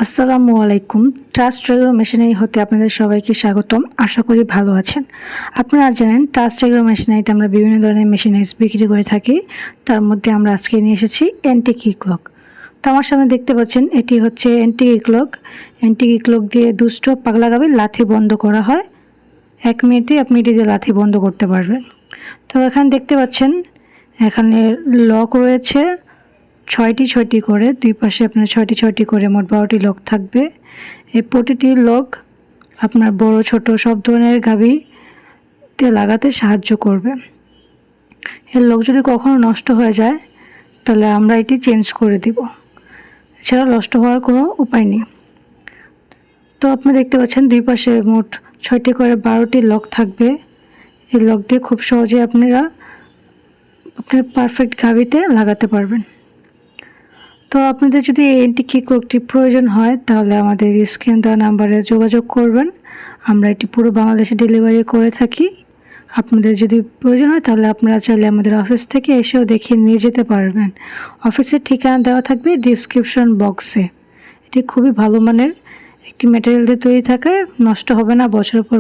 আসসালামু আলাইকুম। Trust agro machinery হতে আপনাদের সবাইকে স্বাগতম। আশা করি ভালো আছেন। আপনারা জানেন ট্রাস্ট এগ্রো মেশিনারিতে আমরা বিভিন্ন ধরনের মেশিনারিজ বিক্রি করে থাকি। তার মধ্যে আমরা আজকে নিয়ে এসেছি অ্যান্টিক ইক্লক। তো আমার সামনে দেখতে পাচ্ছেন এটি হচ্ছে অ্যান্টিক ইক্লক। অ্যান্টিক ইক্লক দিয়ে দুষ্ট পাগলা গাভীর লাথি বন্ধ করা হয়। 1 মিনিটে আপনি এটি দিয়ে লাথি বন্ধ করতে পারবেন। তো এখানে দেখতে পাচ্ছেন এখানে লক রয়েছে 6টি করে, দুই পাশে আপনার 6টি করে মোট 12টি লক থাকবে। এই প্রতিটি লক আপনার বড় ছোট সব ধরনের গাভীতে লাগাতে সাহায্য করবে। এর লক যদি কখনো নষ্ট হয়ে যায় তাহলে আমরা এটি চেঞ্জ করে দিব, এছাড়া নষ্ট হওয়ার কোনো উপায় নেই। তো আপনি দেখতে পাচ্ছেন দুই পাশে মোট 6টি করে 12টি লক থাকবে। এই লক দিয়ে খুব সহজে আপনার পারফেক্ট গাভীতে লাগাতে পারবেন। তো আপনাদের যদি এই অ্যান্টিক ইক্লকটি প্রয়োজন হয় তাহলে আমাদের স্ক্রিন দেওয়া নাম্বারে যোগাযোগ করবেন। আমরা এটি পুরো বাংলাদেশে ডেলিভারি করে থাকি। আপনাদের যদি প্রয়োজন হয় তাহলে আপনারা চাইলে আমাদের অফিস থেকে এসেও দেখিয়ে নিয়ে যেতে পারবেন। অফিসের ঠিকানা দেওয়া থাকবে ডিসক্রিপশন বক্সে। এটি খুবই ভালো মানের একটি ম্যাটেরিয়াল দিয়ে তৈরি থাকায় নষ্ট হবে না বছরের পর